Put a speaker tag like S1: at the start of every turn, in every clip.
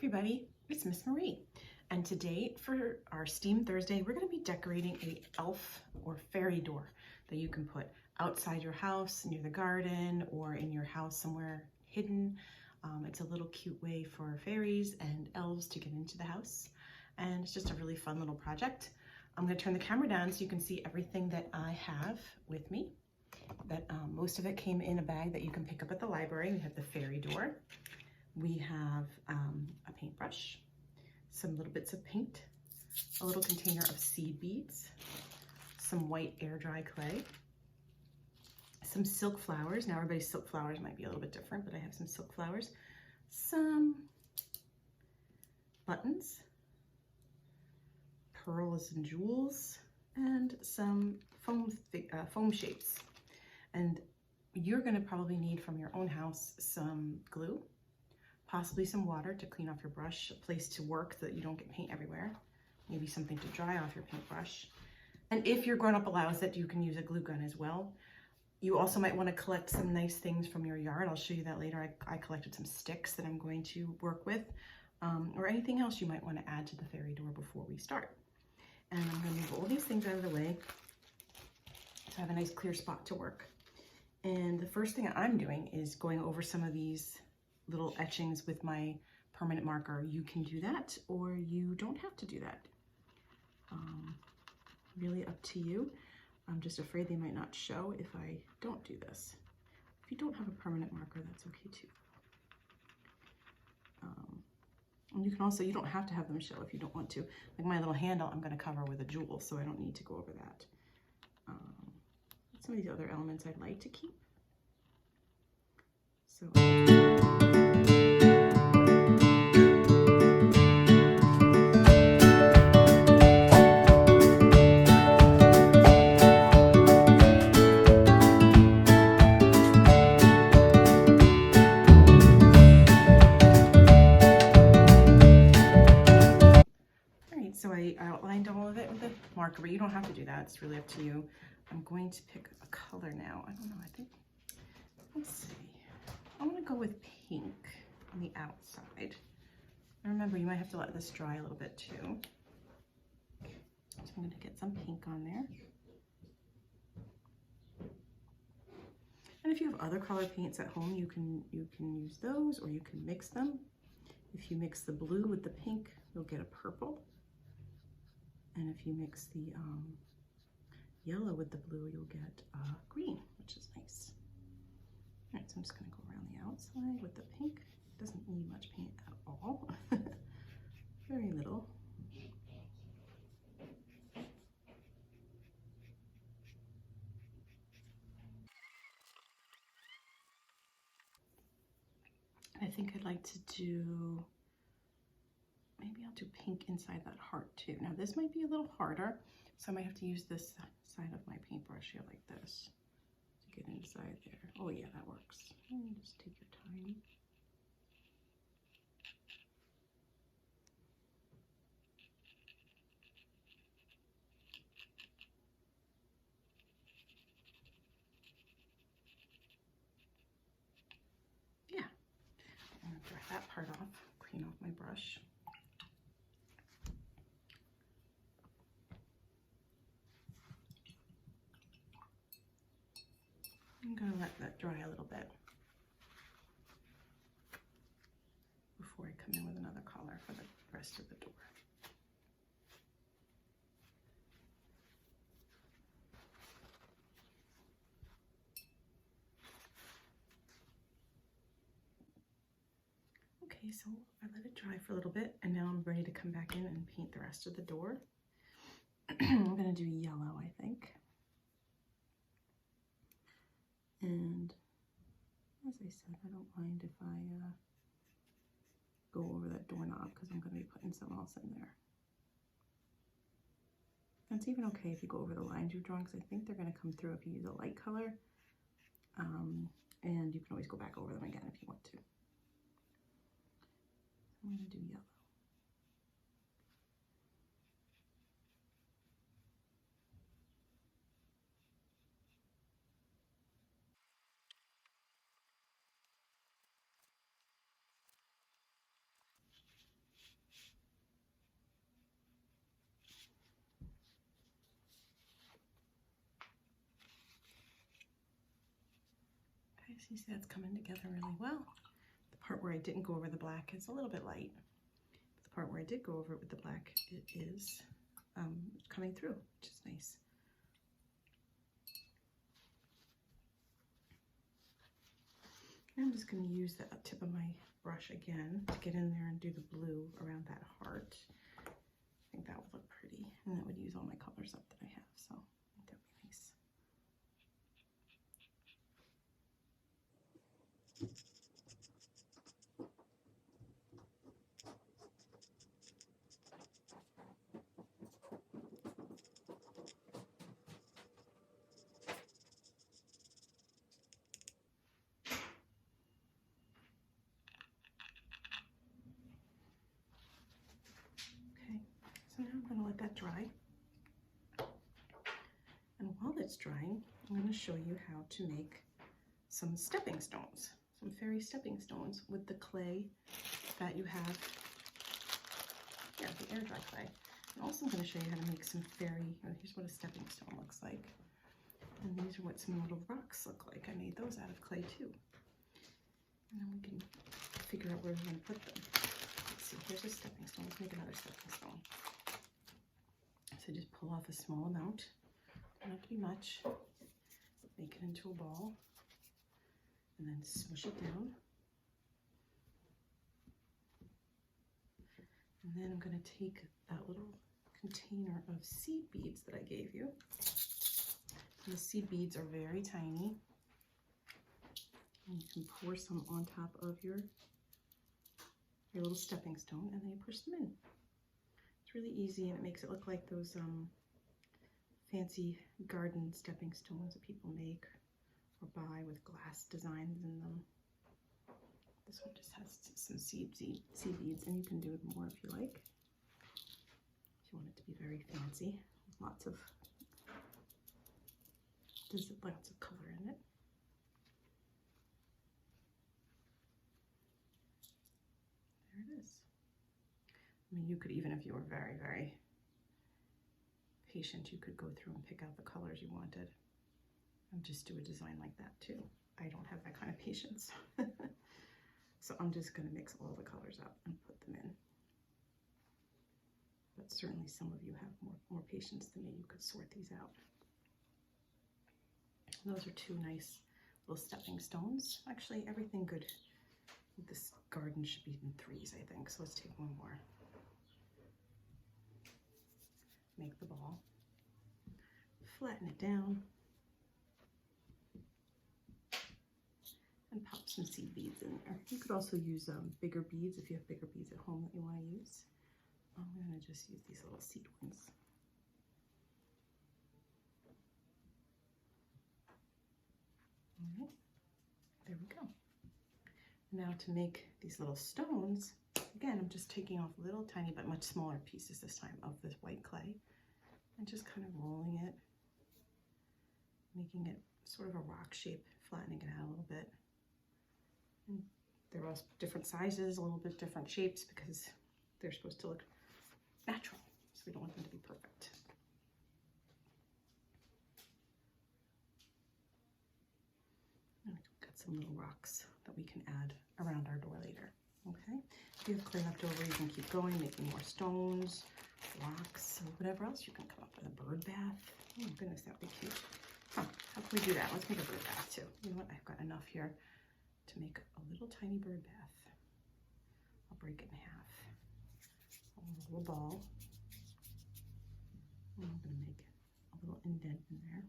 S1: everybody, it's Miss Marie, and today for our STEAM Thursday we're going to be decorating a elf or fairy door that you can put outside your house, near the garden, or in your house somewhere hidden. It's a little cute way for fairies and elves to get into the house, and it's just a really fun little project. I'm going to turn the camera down so you can see everything that I have with me. Most of it came in a bag that you can pick up at the library. We have the fairy door. We have a paintbrush, some little bits of paint, a little container of seed beads, some white air dry clay, some silk flowers. Now everybody's silk flowers might be a little bit different, but I have some silk flowers, some buttons, pearls and jewels, and some foam shapes. And you're going to probably need from your own house some glue, possibly some water to clean off your brush, a place to work so that you don't get paint everywhere, maybe something to dry off your paintbrush. And if your grown-up allows it, you can use a glue gun as well. You also might want to collect some nice things from your yard. I'll show you that later. I collected some sticks that I'm going to work with, or anything else you might want to add to the fairy door before we start. And I'm going to move all these things out of the way so I have a nice clear spot to work. And the first thing I'm doing is going over some of these little etchings with my permanent marker. You can do that, or you don't have to do that. Really up to you. I'm just afraid they might not show if I don't do this. If you don't have a permanent marker, that's okay too. And you can also, you don't have to have them show if you don't want to. Like my little handle, I'm going to cover with a jewel, so I don't need to go over that. Some of these other elements I'd like to keep. So. So I outlined all of it with a marker, but you don't have to do that. It's really up to you. I'm going to pick a color now. I don't know, I think, let's see. I'm gonna go with pink on the outside. And remember, you might have to let this dry a little bit too. So I'm gonna get some pink on there. And if you have other color paints at home, you can use those, or you can mix them. If you mix the blue with the pink, you'll get a purple. And if you mix the yellow with the blue, you'll get green, which is nice. All right, so I'm just gonna go around the outside with the pink. It doesn't need much paint at all. Very little. I think I'd like to do, maybe I'll do pink inside that heart too. Now this might be a little harder, so I might have to use this side of my paintbrush here like this to get inside there. Oh yeah, that works. Just take your time. Yeah, I'm gonna dry that part off, clean off my brush. I'm gonna let that dry a little bit before I come in with another color for the rest of the door. Okay, so I let it dry for a little bit, and now I'm ready to come back in and paint the rest of the door. I'm gonna do yellow, I think. And as I said, I don't mind if I go over that doorknob, because I'm going to be putting something else in there. And it's even okay if you go over the lines you've drawn, because I think they're going to come through if you use a light color. And you can always go back over them again if you want to. I'm going to do yellow. So you see that's coming together really well. The part where I didn't go over the black is a little bit light. The part where I did go over it with the black, it is coming through, which is nice. I'm just going to use the tip of my brush again to get in there and do the blue around that heart. I think that would look pretty, and that would use all my colors up that I have, so I think that would be nice. So now I'm going to let that dry. And while it's drying, I'm going to show you how to make some stepping stones, some fairy stepping stones with the clay that you have here, the air dry clay. And also I'm going to show you how to make some fairy, here's what a stepping stone looks like. And these are what some little rocks look like. I made those out of clay too. And then we can figure out where we're going to put them. Let's see, here's a stepping stone. Let's make another stepping stone. So just pull off a small amount, not to be much, make it into a ball, and then smush it down. And then I'm going to take that little container of seed beads that I gave you. And the seed beads are very tiny. And you can pour some on top of your little stepping stone, and then you push them in. It's really easy, and it makes it look like those fancy garden stepping stones that people make or buy with glass designs in them. This one just has some seed beads, and you can do more if you like. If you want it to be very fancy, lots of color in it. There it is. I mean, you could, even if you were very, very patient, you could go through and pick out the colors you wanted and just do a design like that too. I don't have that kind of patience. So I'm just going to mix all the colors up and put them in. But certainly some of you have more patience than me. You could sort these out. And those are two nice little stepping stones. Actually, everything good with this garden should be in threes, I think. So let's take one more. Make the ball, flatten it down, and pop some seed beads in there. You could also use bigger beads if you have bigger beads at home that you want to use. I'm going to just use these little seed ones. All right, there we go. Now to make these little stones, again, I'm just taking off little tiny but much smaller pieces this time of this white clay and just kind of rolling it, making it sort of a rock shape, flattening it out a little bit. And they're all different sizes, a little bit different shapes because they're supposed to look natural, so we don't want them to be perfect. And we've got some little rocks that we can add around our door later. Okay, if you have clay left over, you can keep going, making more stones, rocks, or whatever else you can come up with. A bird bath. Oh my goodness, that would be cute. Huh, how can we do that? Let's make a bird bath too. You know what? I've got enough here to make a little tiny bird bath. I'll break it in half. I'll roll a ball. And I'm going to make a little indent in there.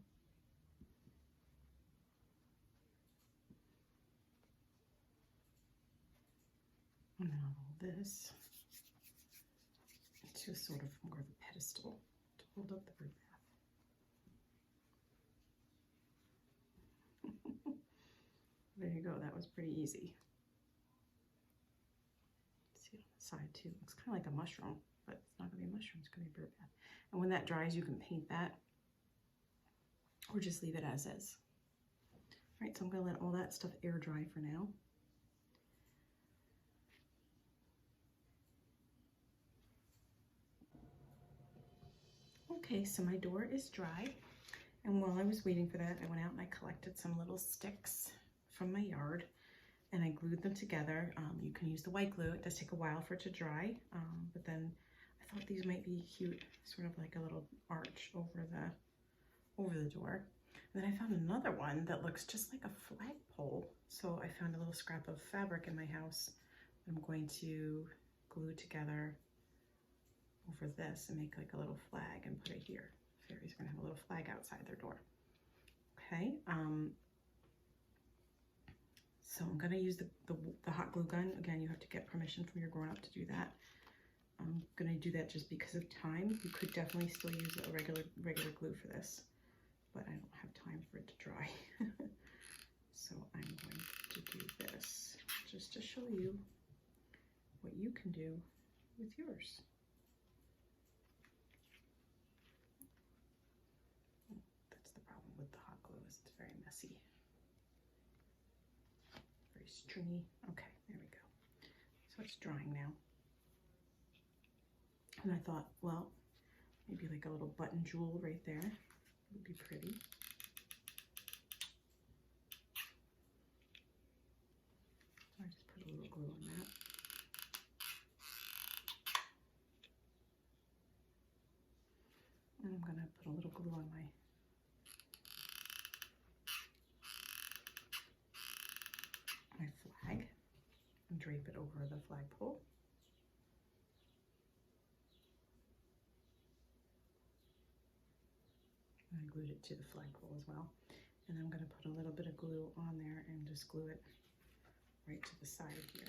S1: And then I'll roll this into sort of more of a pedestal to hold up the bird bath. There you go, that was pretty easy. See it on the side too. Looks kind of like a mushroom, but it's not going to be a mushroom, it's going to be a bird bath. And when that dries, you can paint that or just leave it as is. All right, so I'm going to let all that stuff air dry for now. Okay, so my door is dry, and while I was waiting for that, I went out and I collected some little sticks from my yard, and I glued them together. You can use the white glue. It does take a while for it to dry, but then I thought these might be cute, sort of like a little arch over the door. And then I found another one that looks just like a flagpole. So I found a little scrap of fabric in my house. I'm going to glue together over this and make like a little flag and put it here. Fairies are gonna have a little flag outside their door. Okay, so I'm gonna use the hot glue gun. Again, you have to get permission from your grown-up to do that. I'm gonna do that just because of time. You could definitely still use a regular glue for this, but I don't have time for it to dry. So I'm going to do this just to show you what you can do with yours. That's the problem with the hot glue, is it's very messy. Very stringy. Okay, there we go. So it's drying now. And I thought, well, maybe like a little button jewel right there would be pretty. So I just put a little glue on that. And I'm gonna put a little glue on my flag and drape it over the flagpole. And I glued it to the flagpole as well. And I'm going to put a little bit of glue on there and just glue it right to the side here.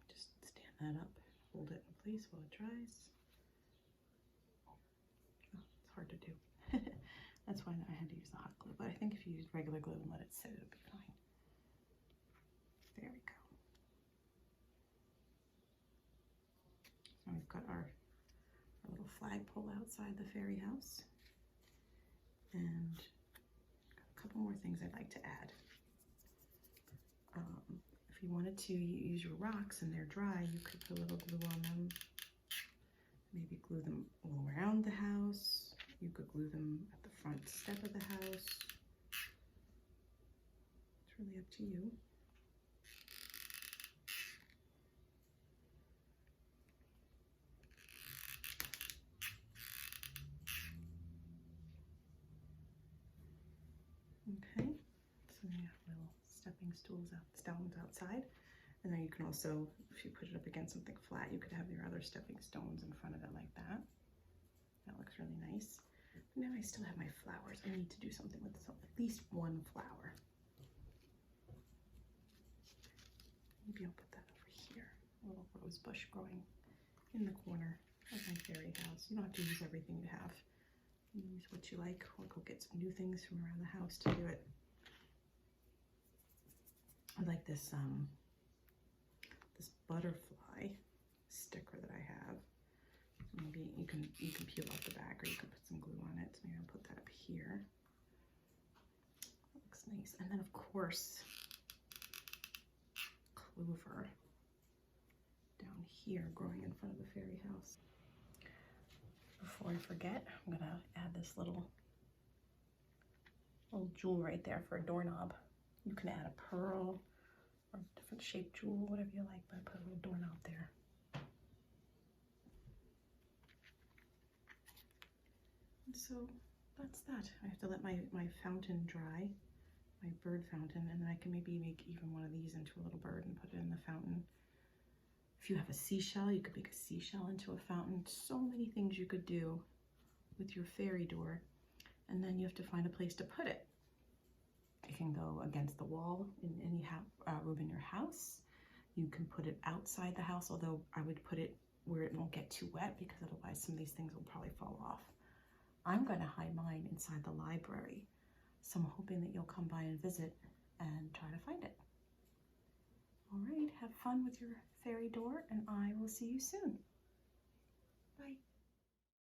S1: Just stand that up, hold it in place while it dries. Oh, it's hard to do. That's why I had to use the hot glue, but I think if you use regular glue and let it sit, it'll be fine. There we go. So we've got our little flagpole outside the fairy house. And a couple more things I'd like to add. If you wanted to use your rocks and they're dry, you could put a little glue on them. Maybe glue them all around the house. You could glue them at the front step of the house. It's really up to you. Okay, so you have little stepping stones outside. And then you can also, if you put it up against something flat, you could have your other stepping stones in front of it like that. That looks really nice. But now I still have my flowers. I need to do something with at least one flower. Maybe I'll put that over here. A little rose bush growing in the corner of my fairy house. You don't have to use everything you have. You use what you like, or go get some new things from around the house to do it. I like this this butterfly sticker that I have. Maybe you can peel off the back, or you can put some glue on it. So maybe I'll put that up here. That looks nice. And then of course, clover down here growing in front of the fairy house. Before I forget, I'm gonna add this little jewel right there for a doorknob. You can add a pearl or a different shaped jewel, whatever you like, but I put a little doorknob there. And so that's that. I have to let my fountain dry, my bird fountain, and then I can maybe make even one of these into a little bird and put it in the fountain. If you have a seashell, you could make a seashell into a fountain. So many things you could do with your fairy door. And then you have to find a place to put it. It can go against the wall in any room in your house. You can put it outside the house, although I would put it where it won't get too wet, because otherwise some of these things will probably fall off. I'm going to hide mine inside the library. So I'm hoping that you'll come by and visit and try to find it. All right, have fun with your fairy door, and I will see you soon.